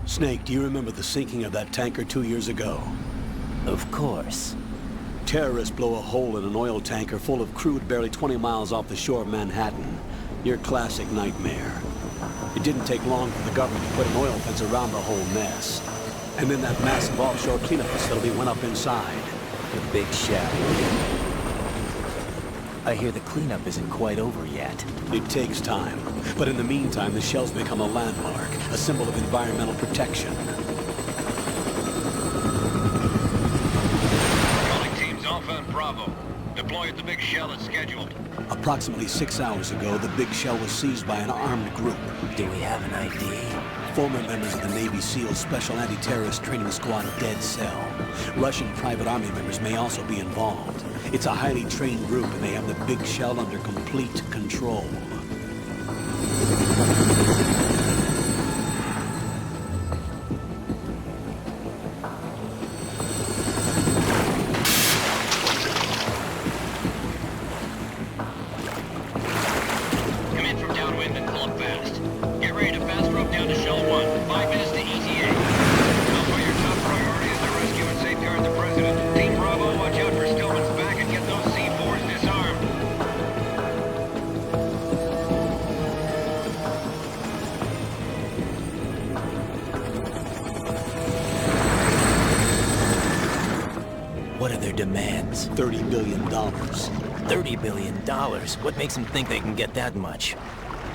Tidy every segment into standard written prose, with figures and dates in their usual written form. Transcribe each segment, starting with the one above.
Snake, do you remember the sinking of that tanker 2 years ago? Of course. Terrorists blow a hole in an oil tanker full of crude barely 20 miles off the shore of Manhattan. Your classic nightmare. It didn't take long for the government to put an oil fence around the whole mess. And then that massive offshore cleanup facility went up inside. The big shell. I hear the cleanup isn't quite over yet. It takes time. But in the meantime, the shell's become a landmark, a symbol of environmental protection. Calling teams Alpha and Bravo. Deploy at the big shell as scheduled. Approximately 6 hours ago, the big shell was seized by an armed group. Do we have an ID? Former members of the Navy SEAL Special Anti-Terrorist Training Squad Dead Cell. Russian private army members may also be involved. It's a highly trained group and they have the big shell under complete control. Come in from downwind and pull up fast. Get ready to fast rope down to Shell 1. 5 minutes to ETA. Also, your top priority is to rescue and safeguard the President. Team Bravo, watch out for Stillman's back and get those C4s disarmed. What are their demands? $30 billion. $30 billion? What makes them think they can get that much?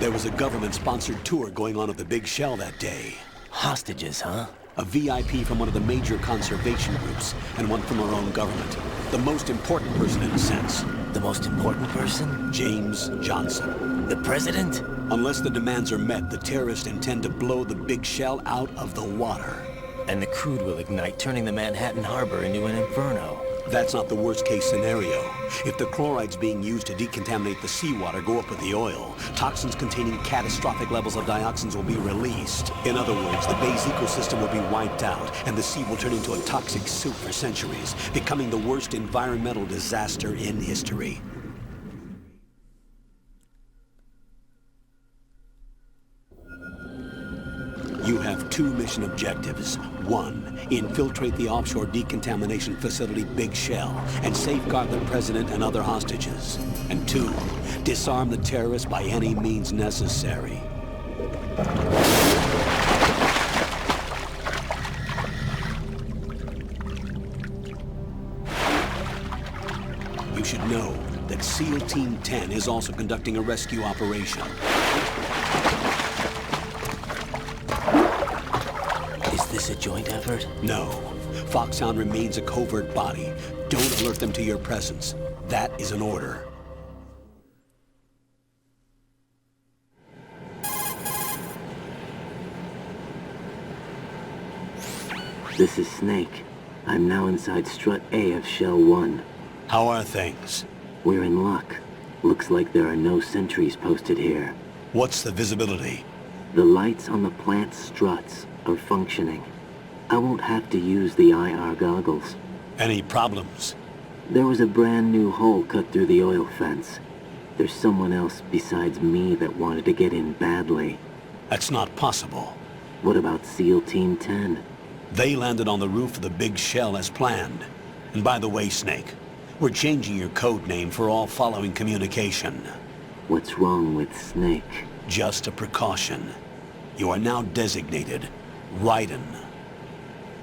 There was a government-sponsored tour going on at the big shell that day. Hostages, huh? A VIP from one of the major conservation groups, and one from our own government. The most important person in a sense. The most important person? James Johnson. The president? Unless the demands are met, the terrorists intend to blow the big shell out of the water. And the crude will ignite, turning the Manhattan harbor into an inferno. That's not the worst-case scenario. If the chlorides being used to decontaminate the seawater go up with the oil, toxins containing catastrophic levels of dioxins will be released. In other words, the bay's ecosystem will be wiped out, and the sea will turn into a toxic soup for centuries, becoming the worst environmental disaster in history. You have 2 mission objectives. 1, infiltrate the offshore decontamination facility Big Shell and safeguard the president and other hostages. And 2, disarm the terrorists by any means necessary. You should know that SEAL Team 10 is also conducting a rescue operation. Is this a joint effort? No. Foxhound remains a covert body. Don't alert them to your presence. That is an order. This is Snake. I'm now inside Strut A of Shell 1. How are things? We're in luck. Looks like there are no sentries posted here. What's the visibility? The lights on the plant struts are functioning. I won't have to use the IR goggles. Any problems? There was a brand new hole cut through the oil fence. There's someone else besides me that wanted to get in badly. That's not possible. What about SEAL Team 10? They landed on the roof of the Big Shell as planned. And by the way, Snake, we're changing your code name for all following communication. What's wrong with Snake? Just a precaution. You are now designated Raiden.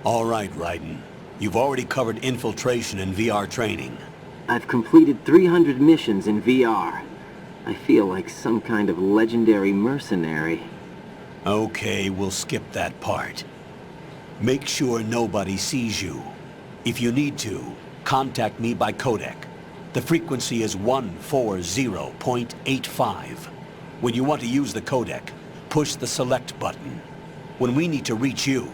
All right, Raiden. You've already covered infiltration and VR training. I've completed 300 missions in VR. I feel like some kind of legendary mercenary. Okay, we'll skip that part. Make sure nobody sees you. If you need to, contact me by codec. The frequency is 140.85. When you want to use the codec, push the select button. When we need to reach you,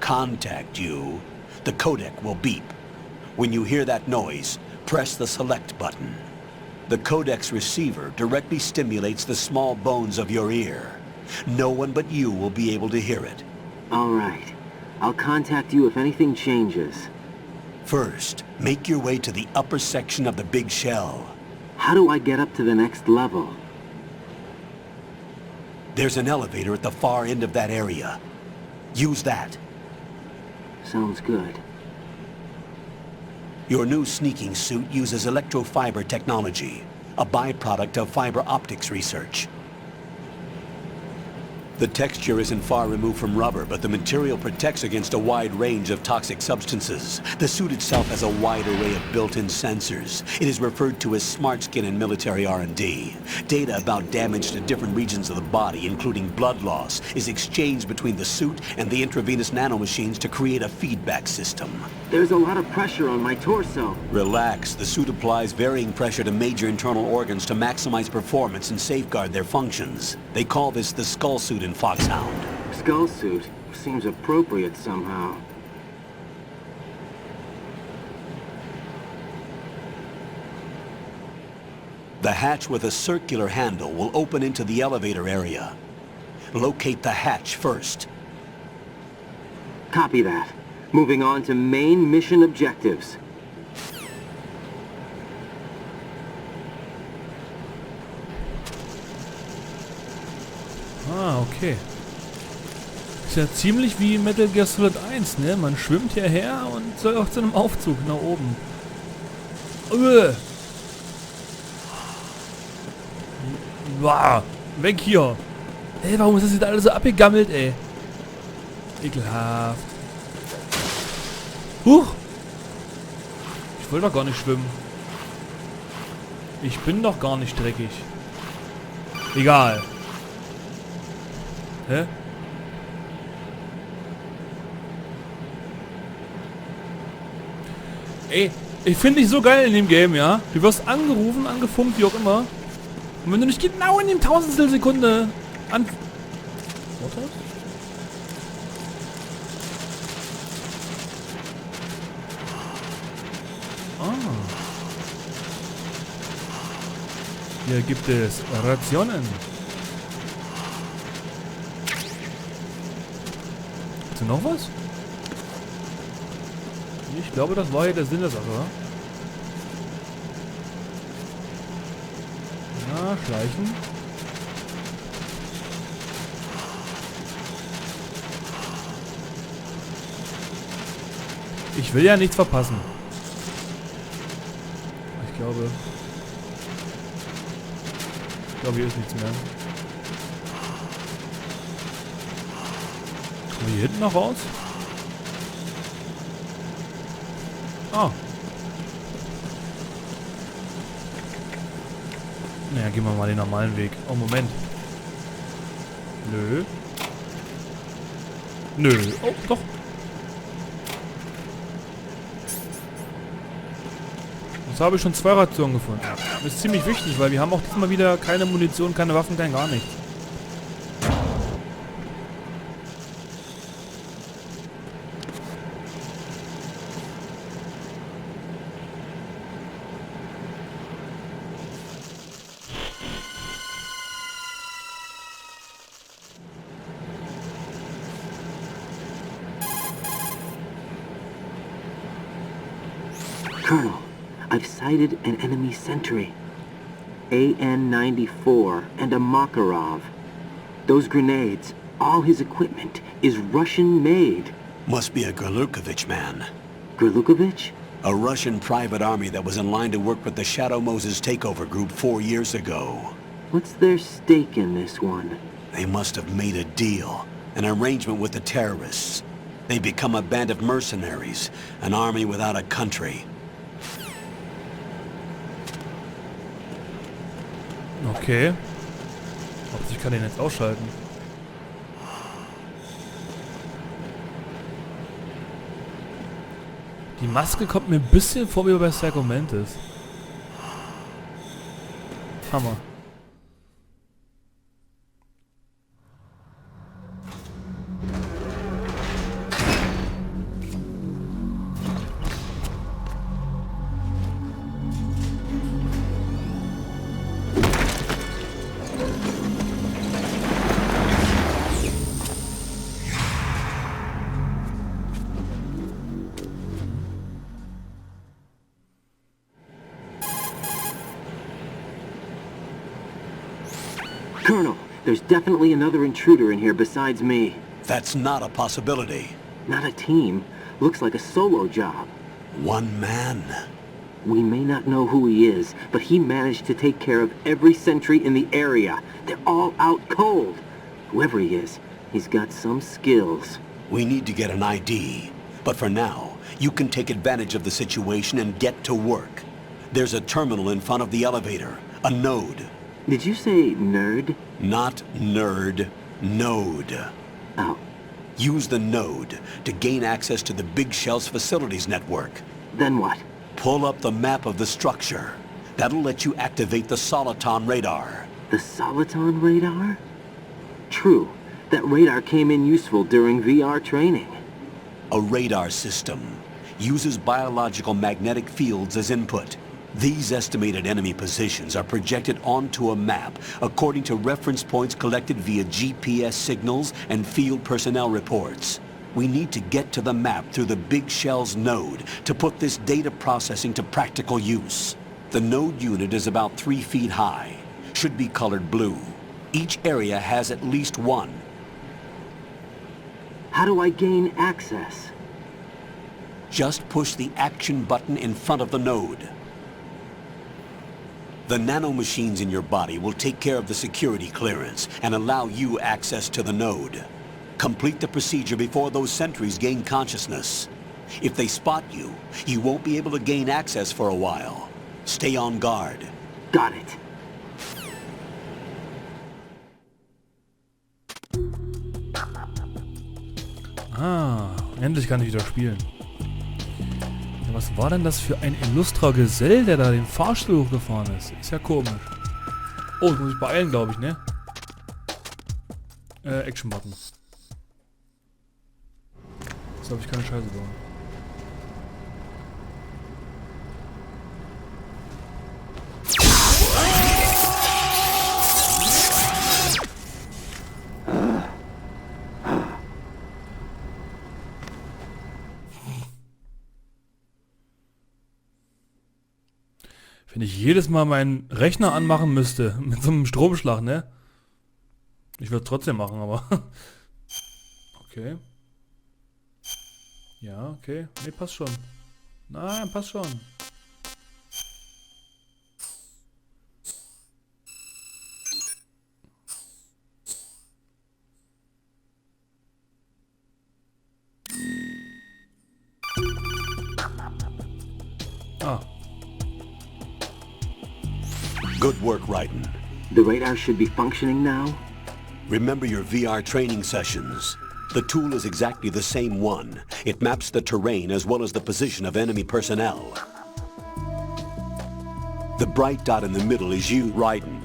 contact you, the codec will beep. When you hear that noise, press the select button. The codec's receiver directly stimulates the small bones of your ear. No one but you will be able to hear it. All right. I'll contact you if anything changes. First, make your way to the upper section of the Big Shell. How do I get up to the next level? There's an elevator at the far end of that area. Use that. Sounds good. Your new sneaking suit uses electrofiber technology, a byproduct of fiber optics research. The texture isn't far removed from rubber, but the material protects against a wide range of toxic substances. The suit itself has a wide array of built-in sensors. It is referred to as smart skin in military R&D. Data about damage to different regions of the body, including blood loss, is exchanged between the suit and the intravenous nanomachines to create a feedback system. There's a lot of pressure on my torso. Relax. The suit applies varying pressure to major internal organs to maximize performance and safeguard their functions. They call this the skull suit in Foxhound. Skull suit seems appropriate somehow. The hatch with a circular handle will open into the elevator area. Locate the hatch first. Copy that. Moving on to main mission objectives. Ah, okay. Ist ja ziemlich wie Metal Gear Solid 1, ne? Man schwimmt hierher und soll auch zu einem Aufzug nach oben. Wow, weg hier. Ey, warum ist das jetzt alles so abgegammelt, ey? Ekelhaft. Huch! Ich wollte doch gar nicht schwimmen. Ich bin doch gar nicht dreckig. Egal. Hä? Ey, ich finde dich so geil in dem Game, ja? Du wirst angerufen, angefunkt, wie auch immer. Und wenn du nicht genau in dem Tausendstel Sekunde antwortest? Hier gibt es Rationen. Hast du noch was? Ich glaube, das war hier der Sinn der Sache. Na, schleichen. Ich will ja nichts verpassen. Ich glaube, hier ist nichts mehr. Kommen wir hier hinten noch raus? Ah. Naja, gehen wir mal den normalen Weg. Oh, Moment. Nö. Nö. Oh, doch. Jetzt habe ich schon 2 Rationen gefunden. Das ist ziemlich wichtig, weil wir haben auch diesmal wieder keine Munition, keine Waffen, kein gar nichts. Colonel, I've sighted an enemy sentry. AN-94 and a Makarov. Those grenades, all his equipment, is Russian-made. Must be a Gorlukovich man. Gorlukovich? A Russian private army that was in line to work with the Shadow Moses takeover group 4 years ago. What's their stake in this one? They must have made a deal, an arrangement with the terrorists. They become a band of mercenaries, an army without a country. Okay. Ich kann den jetzt ausschalten. Die Maske kommt mir ein bisschen vor wie bei Psycho Mantis. Hammer. Colonel, there's definitely another intruder in here besides me. That's not a possibility. Not a team. Looks like a solo job. One man. We may not know who he is, but he managed to take care of every sentry in the area. They're all out cold. Whoever he is, he's got some skills. We need to get an ID. But for now, you can take advantage of the situation and get to work. There's a terminal in front of the elevator. A node. Did you say nerd? Not nerd. Node. Oh, Use the node to gain access to the Big Shell's facilities network. then what? Pull up the map of the structure. That'll let you activate the Soliton radar. The Soliton radar? True. That radar came in useful during VR training. A radar system uses biological magnetic fields as input. These estimated enemy positions are projected onto a map according to reference points collected via GPS signals and field personnel reports. We need to get to the map through the Big Shell's node to put this data processing to practical use. The node unit is about 3 feet high, should be colored blue. Each area has at least one. How do I gain access? Just push the action button in front of the node. The nanomachines in your body will take care of the security clearance and allow you access to the node. Complete the procedure before those sentries gain consciousness. If they spot you, you won't be able to gain access for a while. Stay on guard. Got it. Ah, endlich kann ich wieder spielen. Ja, was war denn das für ein illustrer Gesell, der da den Fahrstuhl hochgefahren ist? Ist ja komisch. Oh, ich muss mich beeilen, glaube ich, ne? Action-Button. Jetzt habe ich keine Scheiße bauen. Wenn ich jedes Mal meinen Rechner anmachen müsste, mit so einem Stromschlag, ne? Ich würde es trotzdem machen, aber... Okay. Ja, okay. Ne, passt schon. Nein, passt schon. Ah. Good work, Raiden. The radar should be functioning now? Remember your VR training sessions. The tool is exactly the same one. It maps the terrain as well as the position of enemy personnel. The bright dot in the middle is you, Raiden.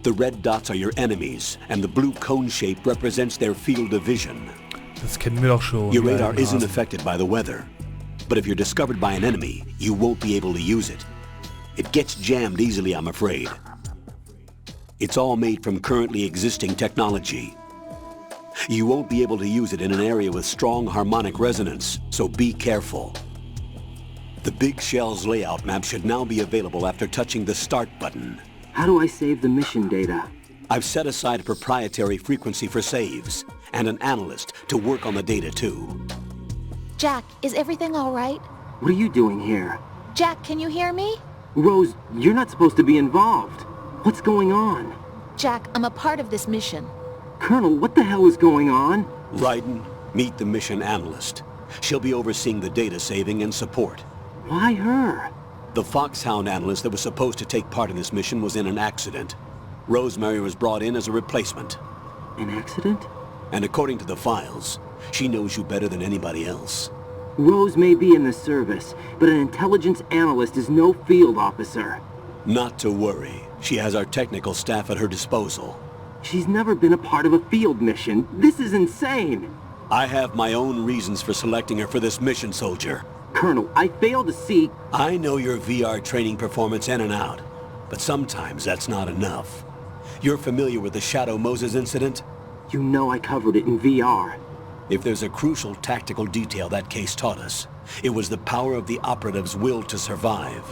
The red dots are your enemies, and the blue cone shape represents their field of vision. Das kennen wir doch schon. Your radar isn't affected by the weather. But if you're discovered by an enemy, you won't be able to use it. It gets jammed easily, I'm afraid. It's all made from currently existing technology. You won't be able to use it in an area with strong harmonic resonance, so be careful. The Big Shell's layout map should now be available after touching the Start button. How do I save the mission data? I've set aside a proprietary frequency for saves, and an analyst to work on the data too. Jack, is everything all right? What are you doing here? Jack, can you hear me? Rose, you're not supposed to be involved. What's going on? Jack, I'm a part of this mission. Colonel, what the hell is going on? Raiden, meet the mission analyst. She'll be overseeing the data saving and support. Why her? The Foxhound analyst that was supposed to take part in this mission was in an accident. Rosemary was brought in as a replacement. An accident? And according to the files, she knows you better than anybody else. Rose may be in the service, but an intelligence analyst is no field officer. Not to worry. She has our technical staff at her disposal. She's never been a part of a field mission. This is insane. I have my own reasons for selecting her for this mission, soldier. Colonel, I fail to see... I know your VR training performance in and out, but sometimes that's not enough. You're familiar with the Shadow Moses incident? You know I covered it in VR. If there's a crucial tactical detail that case taught us, it was the power of the operative's will to survive.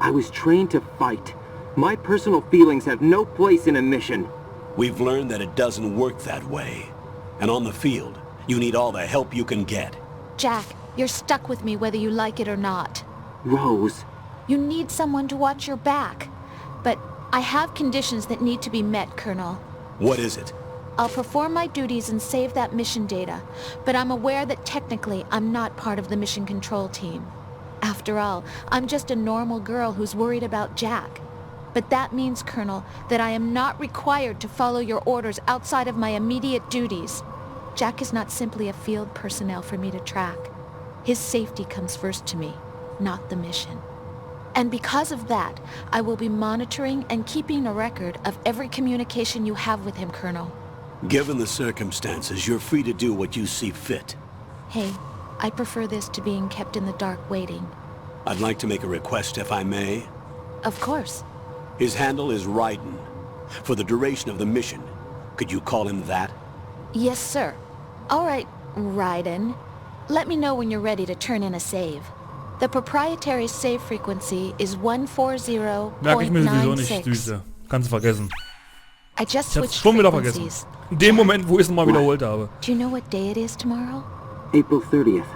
I was trained to fight. My personal feelings have no place in a mission. We've learned that it doesn't work that way. And on the field, you need all the help you can get. Jack, you're stuck with me whether you like it or not. Rose, You need someone to watch your back. But I have conditions that need to be met, Colonel. What is it? I'll perform my duties and save that mission data, but I'm aware that technically I'm not part of the mission control team. After all, I'm just a normal girl who's worried about Jack. But that means, Colonel, that I am not required to follow your orders outside of my immediate duties. Jack is not simply a field personnel for me to track. His safety comes first to me, not the mission. And because of that, I will be monitoring and keeping a record of every communication you have with him, Colonel. Given the circumstances, you're free to do what you see fit. Hey, I prefer this to being kept in the dark waiting. I'd like to make a request, if I may. Of course. His handle is Raiden. For the duration of the mission, could you call him that? Yes, sir. All right, Raiden. Let me know when you're ready to turn in a save. The proprietary save frequency is Merke ich mir sowieso nicht, 140.96. Süße. Kannst du vergessen. I just Ich hab's switched schon wieder vergessen. frequencies. In dem Moment, wo ich es nochmal wiederholt habe. Do you know what day it is tomorrow? April 30th.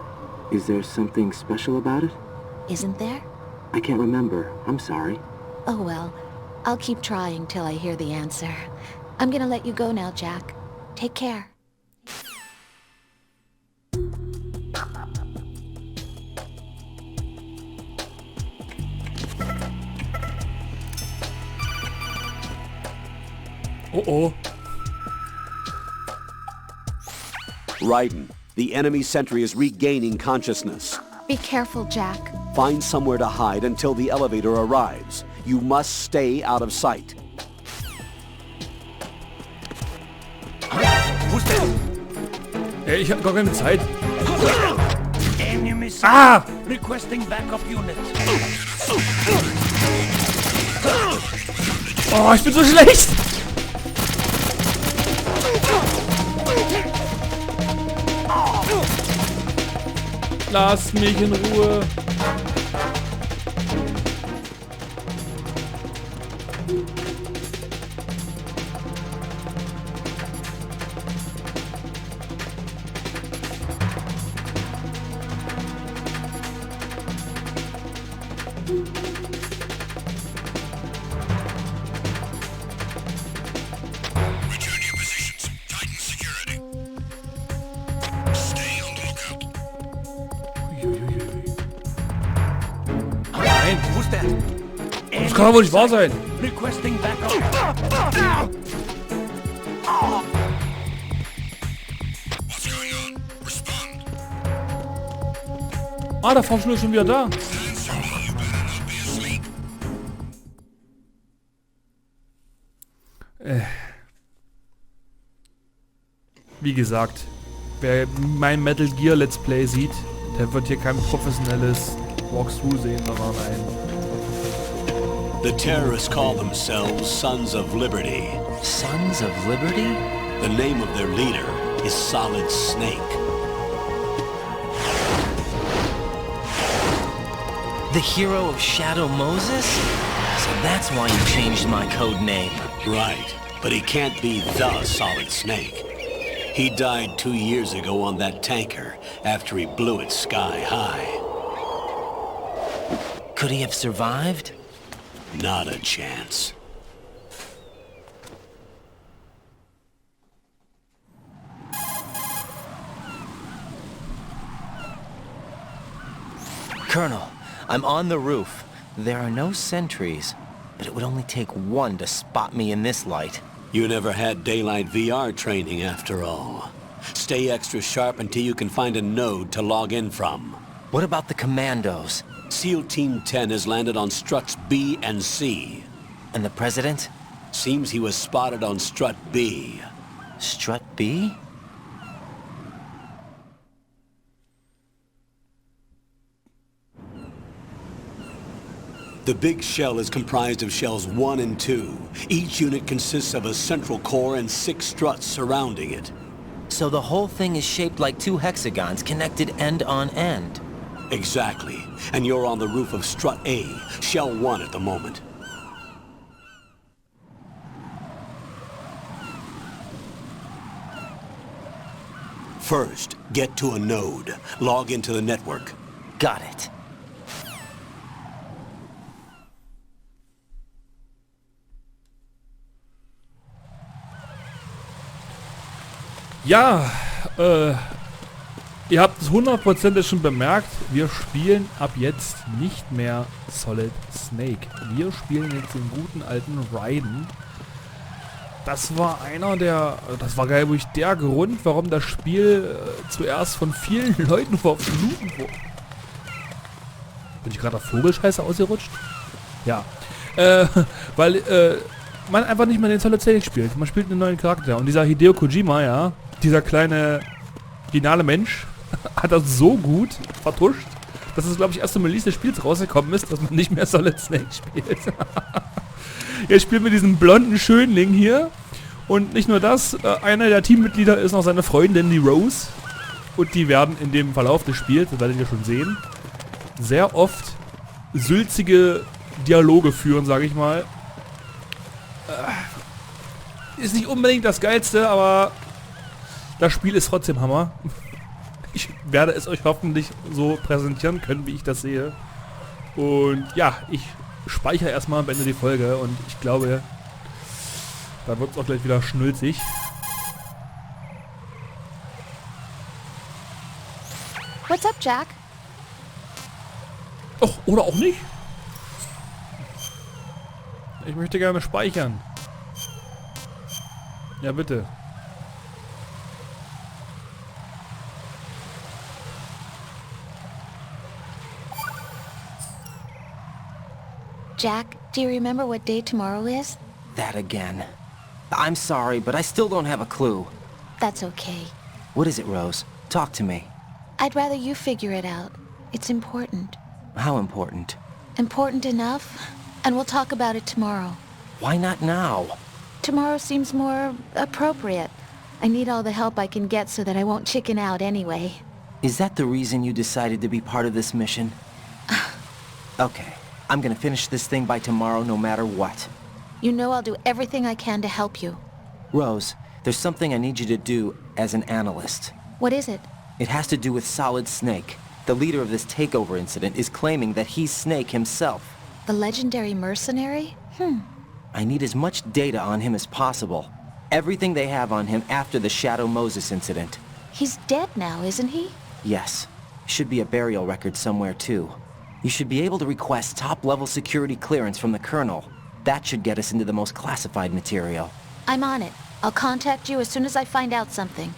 Is there something special about it? Isn't there? I can't remember. I'm sorry. Oh well, I'll keep trying till I hear the answer. I'm gonna let you go now, Jack. Take care. Oh oh. Raiden, the enemy sentry is regaining consciousness. Be careful, Jack. Find somewhere to hide until the elevator arrives. You must stay out of sight. Who's that? Ey, ich hab gar keine Zeit. Enemy Ah! requesting backup unit. Oh, ich bin so schlecht! Lass mich in Ruhe. Return to your positions. Tighten security. Stay on the lookout. Nein, Who's that? das kann doch wohl nicht wahr sein. Requesting backup. What's going on? Respond. Ah, der Fahrstuhl ist schon wieder da. Answer me. You better not be asleep. Wie gesagt, wer mein Metal Gear Let's Play sieht, der wird hier kein professionelles Walkthrough sehen, sondern ein... The terrorists call themselves Sons of Liberty. Sons of Liberty? The name of their leader is Solid Snake. The hero of Shadow Moses? So that's why you changed my code name. Right, but he can't be the Solid Snake. He died 2 years ago on that tanker after he blew it sky high. Could he have survived? Not a chance. Colonel, I'm on the roof. There are no sentries, but it would only take one to spot me in this light. You never had daylight VR training after all. Stay extra sharp until you can find a node to log in from. What about the commandos? SEAL Team 10 has landed on struts B and C. And the President? Seems he was spotted on strut B. Strut B? The big shell is comprised of shells 1 and 2. Each unit consists of a central core and 6 struts surrounding it. So the whole thing is shaped like 2 hexagons connected end on end. Exactly. And you're on the roof of strut A, shell 1 at the moment. First, get to a node. Log into the network. Got it. Ja, ihr habt es 100% schon bemerkt, wir spielen ab jetzt nicht mehr Solid Snake. Wir spielen jetzt den guten alten Raiden. Das war das war glaube ich der Grund, warum das Spiel zuerst von vielen Leuten verflucht wurde. Bin ich gerade auf Vogelscheiße ausgerutscht? Ja. Weil man einfach nicht mehr den Solid Snake spielt. Man spielt einen neuen Charakter. Und dieser Hideo Kojima, ja, dieser kleine, geniale Mensch, hat das so gut vertuscht, dass es, glaube ich, erst im Release des Spiels rausgekommen ist, dass man nicht mehr Solid Snake spielt. Jetzt spielen wir diesen blonden Schönling hier. Und nicht nur das, einer der Teammitglieder ist noch seine Freundin, die Rose. Und die werden in dem Verlauf des Spiels, das werdet ihr schon sehen, sehr oft sülzige Dialoge führen, sage ich mal. Ist nicht unbedingt das Geilste, aber das Spiel ist trotzdem Hammer. Ich werde es euch hoffentlich so präsentieren können, wie ich das sehe. Und ja, ich speichere erstmal am Ende die Folge und ich glaube, da wird es auch gleich wieder schnulzig. What's up, Jack? Och, oder auch nicht. Ich möchte gerne speichern. Ja, bitte. Jack, do you remember what day tomorrow is? That again. I'm sorry, but I still don't have a clue. That's okay. What is it, Rose? Talk to me. I'd rather you figure it out. It's important. How important? Important enough? And we'll talk about it tomorrow. Why not now? Tomorrow seems more appropriate. I need all the help I can get so that I won't chicken out anyway. Is that the reason you decided to be part of this mission? Okay. I'm gonna finish this thing by tomorrow no matter what. You know I'll do everything I can to help you. Rose, there's something I need you to do as an analyst. What is it? It has to do with Solid Snake. The leader of this takeover incident is claiming that he's Snake himself. The legendary mercenary? I need as much data on him as possible. Everything they have on him after the Shadow Moses incident. He's dead now, isn't he? Yes. Should be a burial record somewhere too. You should be able to request top-level security clearance from the Colonel. That should get us into the most classified material. I'm on it. I'll contact you as soon as I find out something.